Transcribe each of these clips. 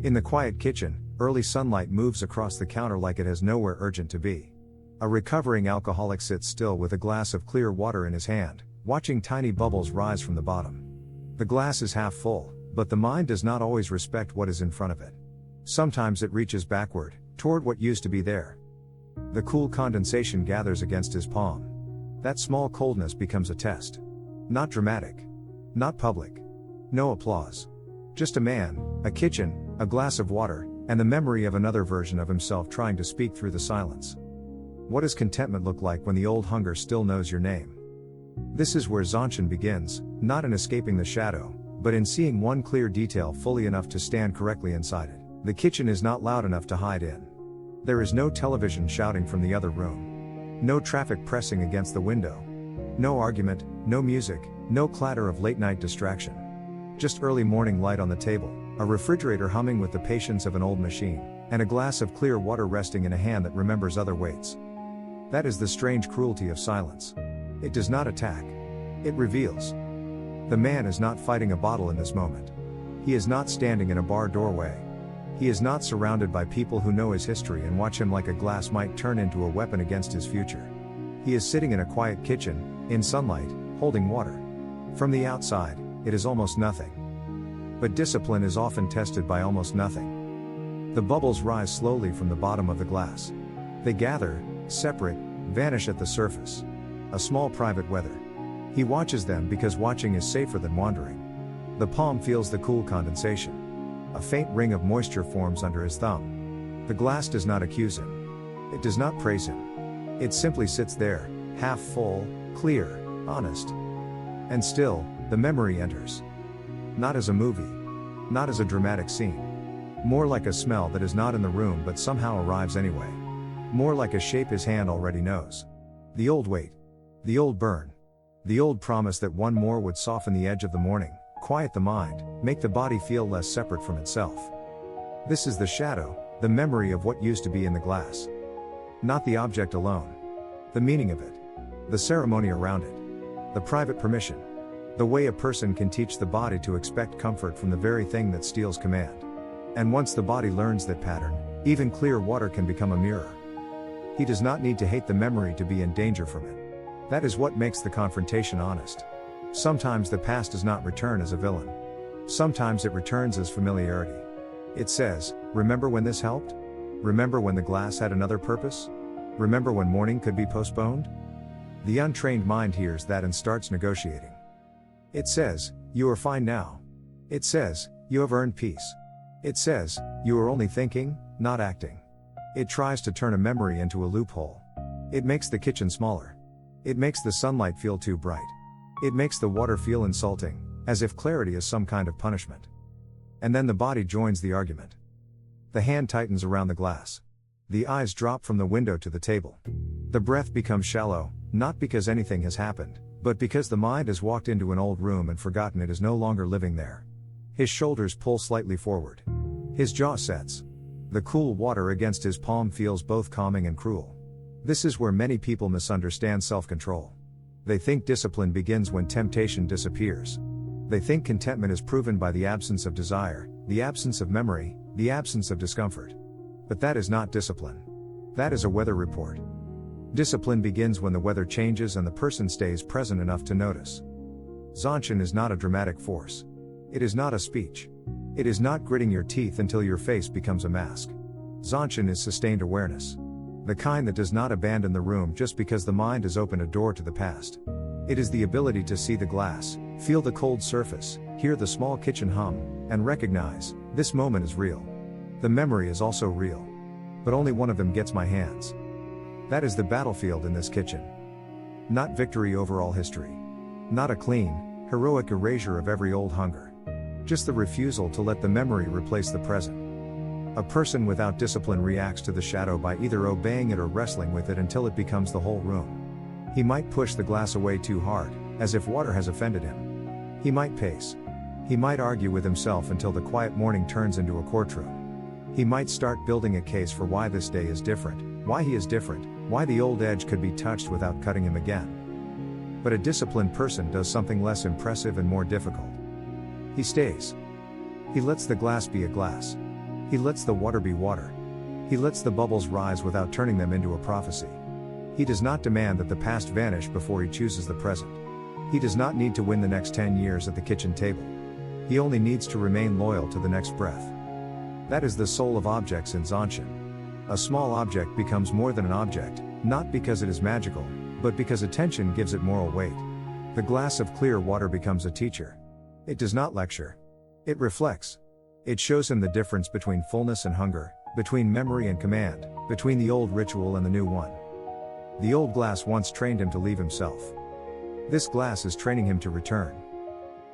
In the quiet kitchen, early sunlight moves across the counter like it has nowhere urgent to be. A recovering alcoholic sits still with a glass of clear water in his hand, watching tiny bubbles rise from the bottom. The glass is half full, but the mind does not always respect what is in front of it. Sometimes it reaches backward, toward what used to be there. The cool condensation gathers against his palm. That small coldness becomes a test. Not dramatic. Not public. No applause. Just a man, a kitchen, a glass of water, and the memory of another version of himself trying to speak through the silence. What does contentment look like when the old hunger still knows your name? This is where Zanshin begins, not in escaping the shadow, but in seeing one clear detail fully enough to stand correctly inside it. The kitchen is not loud enough to hide in. There is no television shouting from the other room. No traffic pressing against the window. No argument, no music, no clatter of late-night distraction. Just early morning light on the table, a refrigerator humming with the patience of an old machine, and a glass of clear water resting in a hand that remembers other weights. That is the strange cruelty of silence. It does not attack. It reveals. The man is not fighting a bottle in this moment. He is not standing in a bar doorway. He is not surrounded by people who know his history and watch him like a glass might turn into a weapon against his future. He is sitting in a quiet kitchen, in sunlight, holding water. From the outside, it is almost nothing. But discipline is often tested by almost nothing. The bubbles rise slowly from the bottom of the glass. They gather, separate, vanish at the surface. A small private weather. He watches them because watching is safer than wandering. The palm feels the cool condensation. A faint ring of moisture forms under his thumb. The glass does not accuse him. It does not praise him. It simply sits there, half full, clear, honest. And still, the memory enters. Not as a movie. Not as a dramatic scene. More like a smell that is not in the room but somehow arrives anyway. More like a shape his hand already knows. The old weight. The old burn. The old promise that one more would soften the edge of the morning, quiet the mind, make the body feel less separate from itself. This is the shadow, the memory of what used to be in the glass. Not the object alone. The meaning of it. The ceremony around it. The private permission. The way a person can teach the body to expect comfort from the very thing that steals command. And once the body learns that pattern, even clear water can become a mirror. He does not need to hate the memory to be in danger from it. That is what makes the confrontation honest. Sometimes the past does not return as a villain. Sometimes it returns as familiarity. It says, remember when this helped? Remember when the glass had another purpose? Remember when morning could be postponed? The untrained mind hears that and starts negotiating. It says, you are fine now. It says, you have earned peace. It says, you are only thinking, not acting. It tries to turn a memory into a loophole. It makes the kitchen smaller. It makes the sunlight feel too bright. It makes the water feel insulting, as if clarity is some kind of punishment. And then the body joins the argument. The hand tightens around the glass. The eyes drop from the window to the table. The breath becomes shallow, not because anything has happened, but because the mind has walked into an old room and forgotten it is no longer living there. His shoulders pull slightly forward. His jaw sets. The cool water against his palm feels both calming and cruel. This is where many people misunderstand self-control. They think discipline begins when temptation disappears. They think contentment is proven by the absence of desire, the absence of memory, the absence of discomfort. But that is not discipline. That is a weather report. Discipline begins when the weather changes and the person stays present enough to notice. Zanshin is not a dramatic force. It is not a speech. It is not gritting your teeth until your face becomes a mask. Zanshin is sustained awareness. The kind that does not abandon the room just because the mind has opened a door to the past. It is the ability to see the glass, feel the cold surface, hear the small kitchen hum, and recognize, this moment is real. The memory is also real. But only one of them gets my hands. That is the battlefield in this kitchen. Not victory over all history. Not a clean, heroic erasure of every old hunger. Just the refusal to let the memory replace the present. A person without discipline reacts to the shadow by either obeying it or wrestling with it until it becomes the whole room. He might push the glass away too hard, as if water has offended him. He might pace. He might argue with himself until the quiet morning turns into a courtroom. He might start building a case for why this day is different, why he is different, why the old edge could be touched without cutting him again. But a disciplined person does something less impressive and more difficult. He stays. He lets the glass be a glass. He lets the water be water. He lets the bubbles rise without turning them into a prophecy. He does not demand that the past vanish before he chooses the present. He does not need to win the next 10 years at the kitchen table. He only needs to remain loyal to the next breath. That is the soul of objects in Zanshin. A small object becomes more than an object, not because it is magical, but because attention gives it moral weight. The glass of clear water becomes a teacher. It does not lecture. It reflects. It shows him the difference between fullness and hunger, between memory and command, between the old ritual and the new one. The old glass once trained him to leave himself. This glass is training him to return.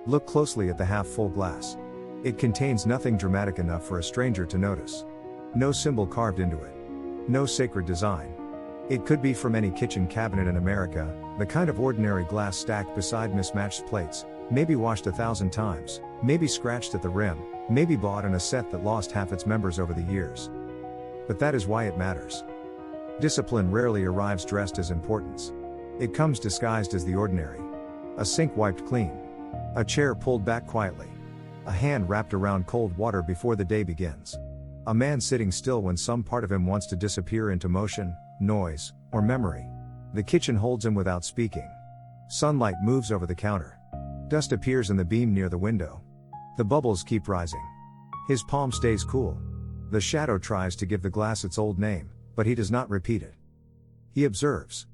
Look closely at the half-full glass. It contains nothing dramatic enough for a stranger to notice. No symbol carved into it. No sacred design. It could be from any kitchen cabinet in America, the kind of ordinary glass stacked beside mismatched plates, maybe washed 1,000 times, maybe scratched at the rim, maybe bought in a set that lost half its members over the years. But that is why it matters. Discipline rarely arrives dressed as importance. It comes disguised as the ordinary. A sink wiped clean. A chair pulled back quietly. A hand wrapped around cold water before the day begins. A man sitting still when some part of him wants to disappear into motion, noise, or memory. The kitchen holds him without speaking. Sunlight moves over the counter. Dust appears in the beam near the window. The bubbles keep rising. His palm stays cool. The shadow tries to give the glass its old name, but he does not repeat it. He observes.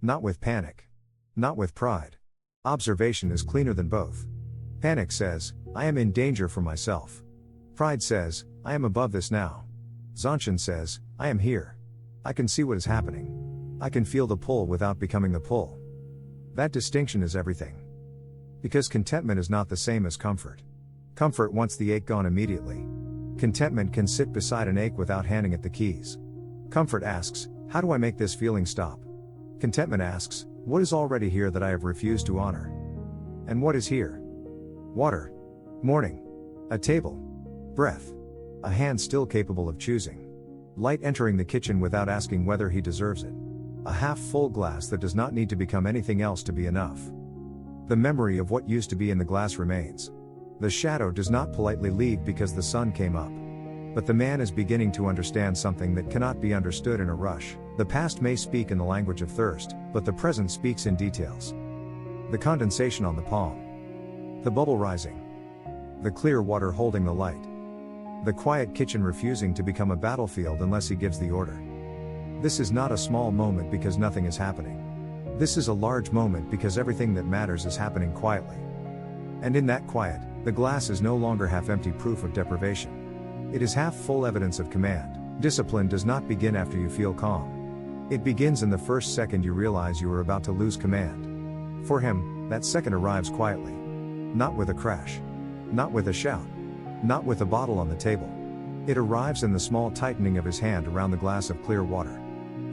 Not with panic. Not with pride. Observation is cleaner than both. Panic says, I am in danger for myself. Pride says, I am above this now. Zanshin says, I am here. I can see what is happening. I can feel the pull without becoming the pull. That distinction is everything. Because contentment is not the same as comfort. Comfort wants the ache gone immediately. Contentment can sit beside an ache without handing it the keys. Comfort asks, how do I make this feeling stop? Contentment asks, what is already here that I have refused to honor? And what is here? Water. Morning. A table. Breath. A hand still capable of choosing. Light entering the kitchen without asking whether he deserves it. A half-full glass that does not need to become anything else to be enough. The memory of what used to be in the glass remains. The shadow does not politely leave because the sun came up. But the man is beginning to understand something that cannot be understood in a rush. The past may speak in the language of thirst, but the present speaks in details. The condensation on the palm. The bubble rising. The clear water holding the light. The quiet kitchen refusing to become a battlefield unless he gives the order. This is not a small moment because nothing is happening. This is a large moment because everything that matters is happening quietly. And in that quiet, the glass is no longer half-empty proof of deprivation. It is half-full evidence of command. Discipline does not begin after you feel calm. It begins in the first second you realize you are about to lose command. For him, that second arrives quietly. Not with a crash. Not with a shout. Not with a bottle on the table. It arrives in the small tightening of his hand around the glass of clear water.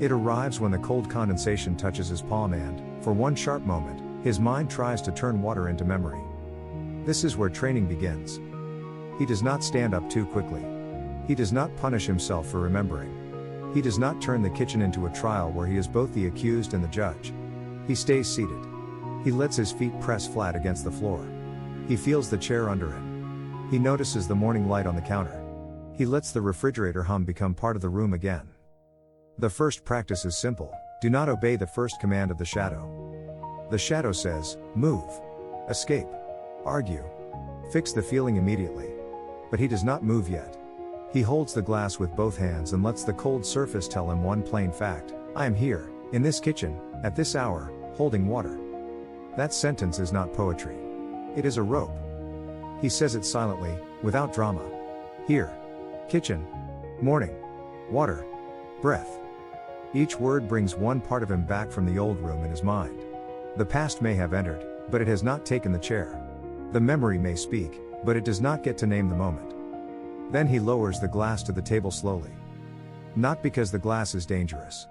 It arrives when the cold condensation touches his palm and, for one sharp moment, his mind tries to turn water into memory. This is where training begins. He does not stand up too quickly. He does not punish himself for remembering. He does not turn the kitchen into a trial where he is both the accused and the judge. He stays seated. He lets his feet press flat against the floor. He feels the chair under him. He notices the morning light on the counter. He lets the refrigerator hum become part of the room again. The first practice is simple. Do not obey the first command of the shadow. The shadow says, move. Escape. Argue. Fix the feeling immediately. But he does not move yet. He holds the glass with both hands and lets the cold surface tell him one plain fact. I am here, in this kitchen, at this hour, holding water. That sentence is not poetry. It is a rope. He says it silently, without drama. Here. Kitchen. Morning. Water. Breath. Each word brings one part of him back from the old room in his mind. The past may have entered, but it has not taken the chair. The memory may speak, but it does not get to name the moment. Then he lowers the glass to the table slowly. Not because the glass is dangerous.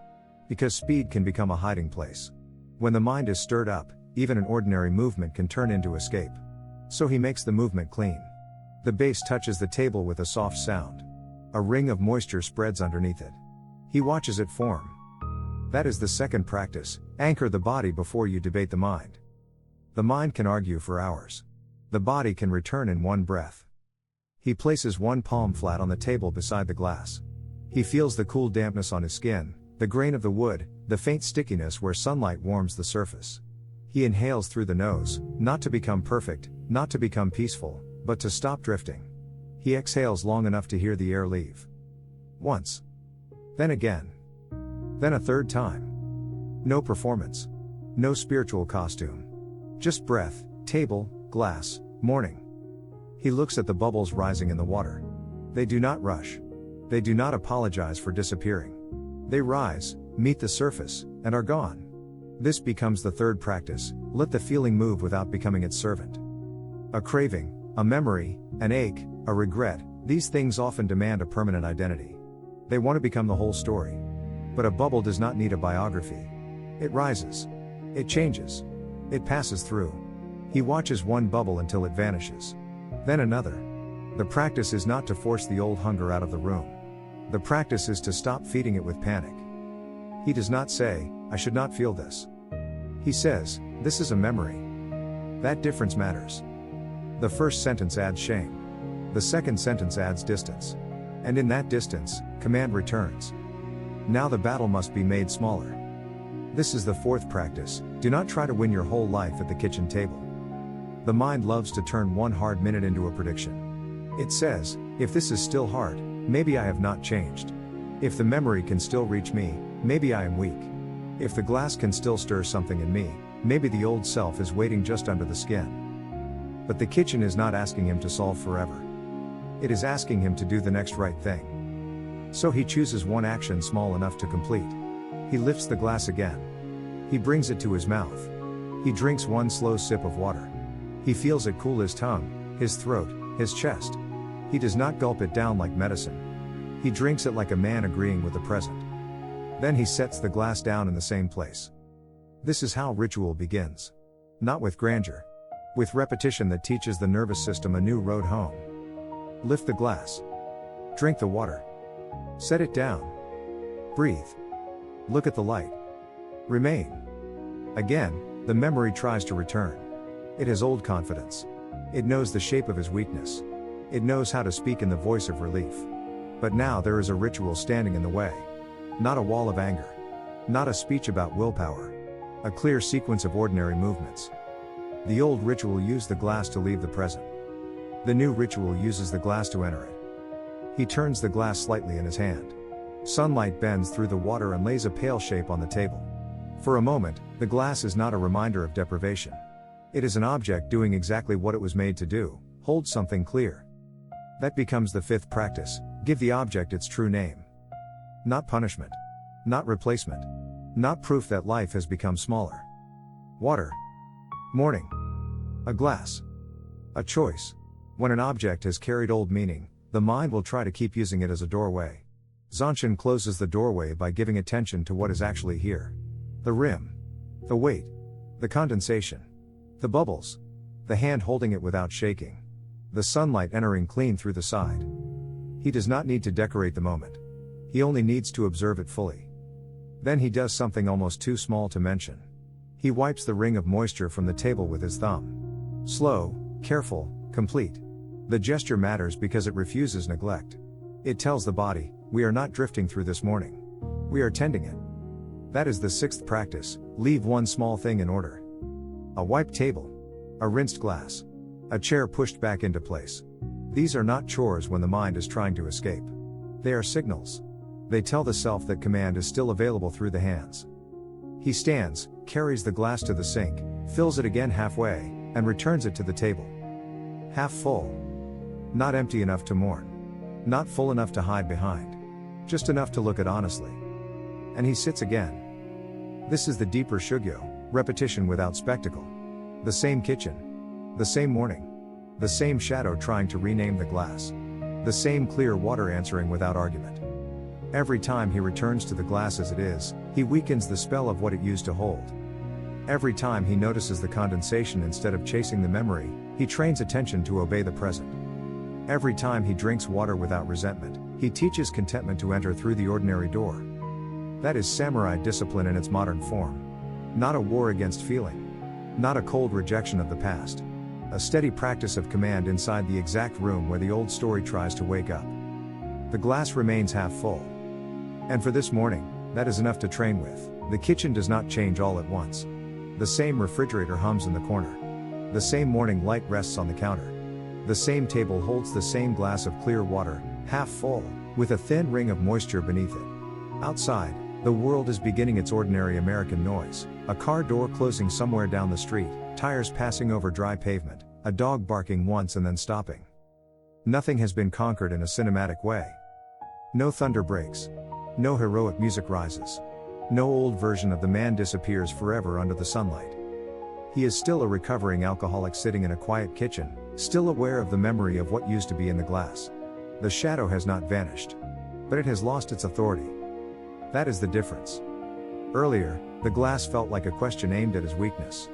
Because speed can become a hiding place. When the mind is stirred up, even an ordinary movement can turn into escape. So he makes the movement clean. The base touches the table with a soft sound. A ring of moisture spreads underneath it. He watches it form. That is the second practice. Anchor the body before you debate the mind. The mind can argue for hours. The body can return in one breath. He places one palm flat on the table beside the glass. He feels the cool dampness on his skin, the grain of the wood, the faint stickiness where sunlight warms the surface. He inhales through the nose, not to become perfect, not to become peaceful, but to stop drifting. He exhales long enough to hear the air leave. Once. Then again. Then a third time. No performance. No spiritual costume. Just breath, table, glass, morning. He looks at the bubbles rising in the water. They do not rush. They do not apologize for disappearing. They rise, meet the surface, and are gone. This becomes the third practice: let the feeling move without becoming its servant. A craving, a memory, an ache, a regret, these things often demand a permanent identity. They want to become the whole story. But a bubble does not need a biography. It rises. It changes. It passes through. He watches one bubble until it vanishes. Then another. The practice is not to force the old hunger out of the room. The practice is to stop feeding it with panic. He does not say, "I should not feel this." He says, "This is a memory." That difference matters. The first sentence adds shame. The second sentence adds distance. And in that distance, command returns. Now the battle must be made smaller. This is the fourth practice: do not try to win your whole life at the kitchen table. The mind loves to turn one hard minute into a prediction. It says, if this is still hard, maybe I have not changed. If the memory can still reach me, maybe I am weak. If the glass can still stir something in me, maybe the old self is waiting just under the skin. But the kitchen is not asking him to solve forever. It is asking him to do the next right thing. So he chooses one action small enough to complete. He lifts the glass again. He brings it to his mouth. He drinks one slow sip of water. He feels it cool his tongue, his throat, his chest. He does not gulp it down like medicine. He drinks it like a man agreeing with the present. Then he sets the glass down in the same place. This is how ritual begins. Not with grandeur. With repetition that teaches the nervous system a new road home. Lift the glass. Drink the water. Set it down. Breathe. Look at the light. Remain. Again, the memory tries to return. It has old confidence. It knows the shape of his weakness. It knows how to speak in the voice of relief. But now there is a ritual standing in the way. Not a wall of anger. Not a speech about willpower. A clear sequence of ordinary movements. The old ritual used the glass to leave the present. The new ritual uses the glass to enter it. He turns the glass slightly in his hand. Sunlight bends through the water and lays a pale shape on the table. For a moment, the glass is not a reminder of deprivation. It is an object doing exactly what it was made to do: hold something clear. That becomes the fifth practice: give the object its true name. Not punishment. Not replacement. Not proof that life has become smaller. Water. Morning. A glass. A choice. When an object has carried old meaning, the mind will try to keep using it as a doorway. Zanshin closes the doorway by giving attention to what is actually here. The rim. The weight. The condensation. The bubbles. The hand holding it without shaking. The sunlight entering clean through the side. He does not need to decorate the moment. He only needs to observe it fully. Then he does something almost too small to mention. He wipes the ring of moisture from the table with his thumb. Slow, careful, complete. The gesture matters because it refuses neglect. It tells the body, we are not drifting through this morning. We are tending it. That is the sixth practice: leave one small thing in order. A wiped table. A rinsed glass. A chair pushed back into place. These are not chores when the mind is trying to escape. They are signals. They tell the self that command is still available through the hands. He stands, carries the glass to the sink, fills it again halfway, and returns it to the table. Half full. Not empty enough to mourn. Not full enough to hide behind. Just enough to look at honestly. And he sits again. This is the deeper shugyo, repetition without spectacle. The same kitchen. The same morning. The same shadow trying to rename the glass. The same clear water answering without argument. Every time he returns to the glass as it is, he weakens the spell of what it used to hold. Every time he notices the condensation instead of chasing the memory, he trains attention to obey the present. Every time he drinks water without resentment, he teaches contentment to enter through the ordinary door. That is samurai discipline in its modern form. Not a war against feeling. Not a cold rejection of the past. A steady practice of command inside the exact room where the old story tries to wake up. The glass remains half full. And for this morning, that is enough to train with. The kitchen does not change all at once. The same refrigerator hums in the corner. The same morning light rests on the counter. The same table holds the same glass of clear water, half full, with a thin ring of moisture beneath it. Outside, the world is beginning its ordinary American noise. A car door closing somewhere down the street, tires passing over dry pavement, a dog barking once and then stopping. Nothing has been conquered in a cinematic way. No thunder breaks. No heroic music rises. No old version of the man disappears forever under the sunlight. He is still a recovering alcoholic sitting in a quiet kitchen, still aware of the memory of what used to be in the glass. The shadow has not vanished. But it has lost its authority. That is the difference. Earlier, the glass felt like a question aimed at his weakness.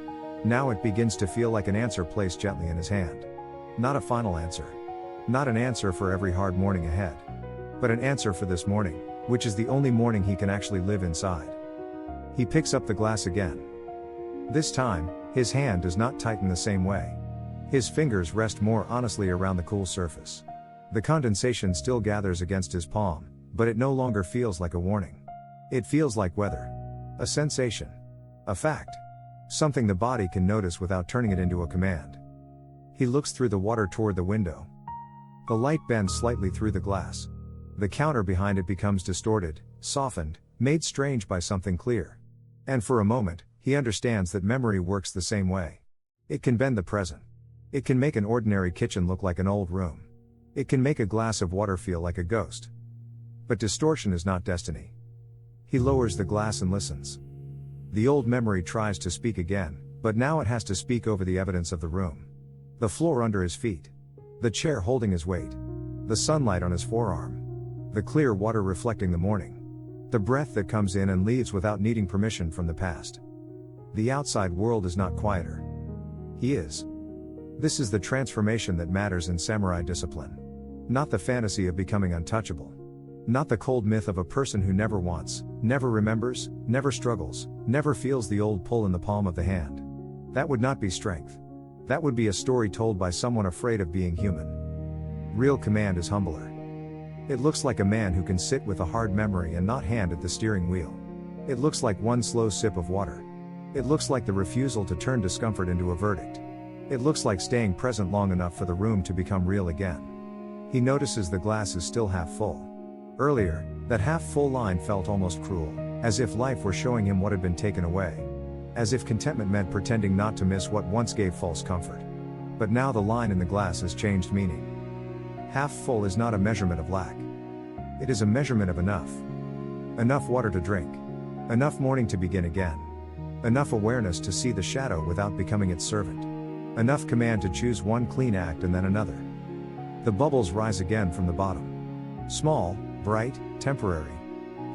Now it begins to feel like an answer placed gently in his hand. Not a final answer. Not an answer for every hard morning ahead. But an answer for this morning, which is the only morning he can actually live inside. He picks up the glass again. This time, his hand does not tighten the same way. His fingers rest more honestly around the cool surface. The condensation still gathers against his palm, but it no longer feels like a warning. It feels like weather. A sensation. A fact. Something the body can notice without turning it into a command. He looks through the water toward the window. The light bends slightly through the glass. The counter behind it becomes distorted, softened, made strange by something clear. And for a moment, he understands that memory works the same way. It can bend the present. It can make an ordinary kitchen look like an old room. It can make a glass of water feel like a ghost. But distortion is not destiny. He lowers the glass and listens. The old memory tries to speak again, but now it has to speak over the evidence of the room. The floor under his feet. The chair holding his weight. The sunlight on his forearm. The clear water reflecting the morning. The breath that comes in and leaves without needing permission from the past. The outside world is not quieter. He is. This is the transformation that matters in samurai discipline. Not the fantasy of becoming untouchable. Not the cold myth of a person who never wants, never remembers, never struggles, never feels the old pull in the palm of the hand. That would not be strength. That would be a story told by someone afraid of being human. Real command is humbler. It looks like a man who can sit with a hard memory and not hand at the steering wheel. It looks like one slow sip of water. It looks like the refusal to turn discomfort into a verdict. It looks like staying present long enough for the room to become real again. He notices the glass is still half full. Earlier, that half-full line felt almost cruel, as if life were showing him what had been taken away. As if contentment meant pretending not to miss what once gave false comfort. But now the line in the glass has changed meaning. Half full is not a measurement of lack. It is a measurement of enough. Enough water to drink. Enough morning to begin again. Enough awareness to see the shadow without becoming its servant. Enough command to choose one clean act and then another. The bubbles rise again from the bottom. Small, bright, temporary.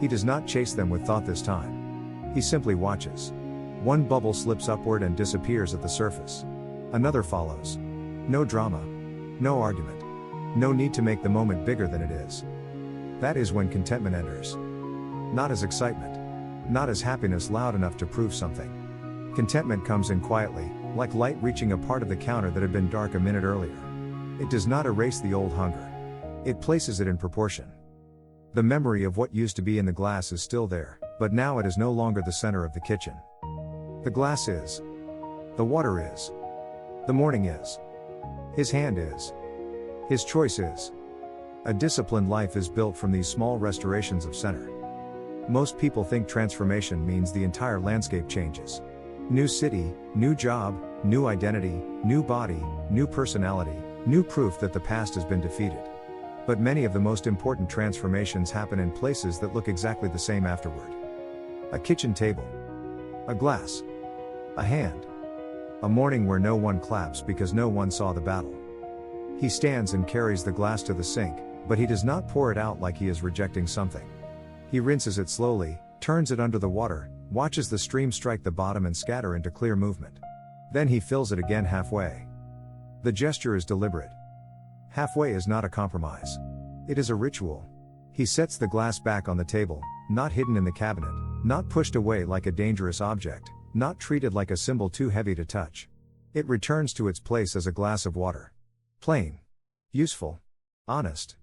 He does not chase them with thought this time. He simply watches. One bubble slips upward and disappears at the surface. Another follows. No drama. No argument. No need to make the moment bigger than it is. That is when contentment enters. Not as excitement. Not as happiness loud enough to prove something. Contentment comes in quietly, like light reaching a part of the counter that had been dark a minute earlier. It does not erase the old hunger. It places it in proportion. The memory of what used to be in the glass is still there, but now it is no longer the center of the kitchen. The glass is. The water is. The morning is. His hand is. His choice is. A disciplined life is built from these small restorations of center. Most people think transformation means the entire landscape changes. New city, new job, new identity, new body, new personality, new proof that the past has been defeated. But many of the most important transformations happen in places that look exactly the same afterward. A kitchen table. A glass. A hand. A morning where no one claps because no one saw the battle. He stands and carries the glass to the sink, but he does not pour it out like he is rejecting something. He rinses it slowly, turns it under the water, watches the stream strike the bottom and scatter into clear movement. Then he fills it again halfway. The gesture is deliberate. Halfway is not a compromise. It is a ritual. He sets the glass back on the table, not hidden in the cabinet, not pushed away like a dangerous object, not treated like a symbol too heavy to touch. It returns to its place as a glass of water. Plain. Useful. Honest.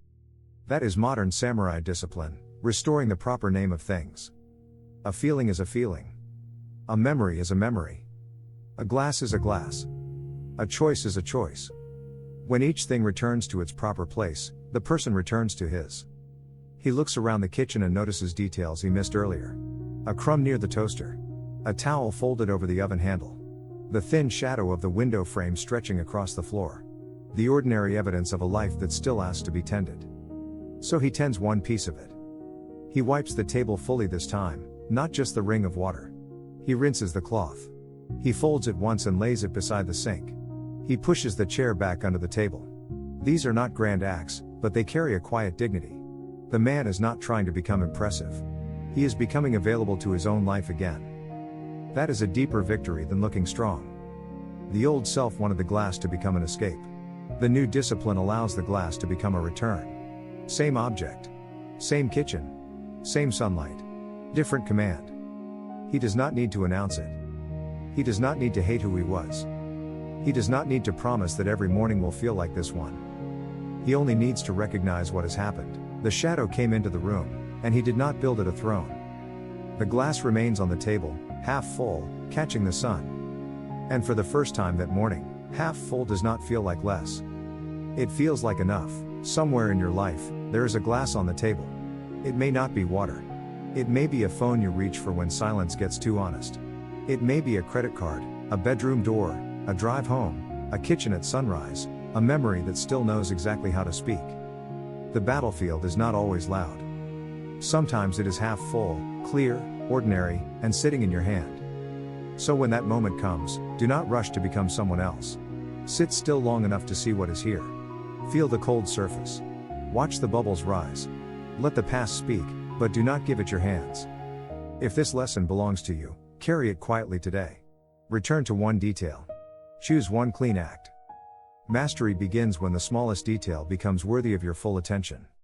That is modern samurai discipline, restoring the proper name of things. A feeling is a feeling. A memory is a memory. A glass is a glass. A choice is a choice. When each thing returns to its proper place, the person returns to his. He looks around the kitchen and notices details he missed earlier. A crumb near the toaster. A towel folded over the oven handle. The thin shadow of the window frame stretching across the floor. The ordinary evidence of a life that still asks to be tended. So he tends one piece of it. He wipes the table fully this time, not just the ring of water. He rinses the cloth. He folds it once and lays it beside the sink. He pushes the chair back under the table. These are not grand acts, but they carry a quiet dignity. The man is not trying to become impressive. He is becoming available to his own life again. That is a deeper victory than looking strong. The old self wanted the glass to become an escape. The new discipline allows the glass to become a return. Same object. Same kitchen. Same sunlight. Different command. He does not need to announce it. He does not need to hate who he was. He does not need to promise that every morning will feel like this one. He only needs to recognize what has happened. The shadow came into the room, and he did not build it a throne. The glass remains on the table, half full, catching the sun. And for the first time that morning, half full does not feel like less. It feels like enough. Somewhere in your life, there is a glass on the table. It may not be water. It may be a phone you reach for when silence gets too honest. It may be a credit card, a bedroom door, a drive home, a kitchen at sunrise, a memory that still knows exactly how to speak. The battlefield is not always loud. Sometimes it is half full, clear, ordinary, and sitting in your hand. So when that moment comes, do not rush to become someone else. Sit still long enough to see what is here. Feel the cold surface. Watch the bubbles rise. Let the past speak, but do not give it your hands. If this lesson belongs to you, carry it quietly today. Return to one detail. Choose one clean act. Mastery begins when the smallest detail becomes worthy of your full attention.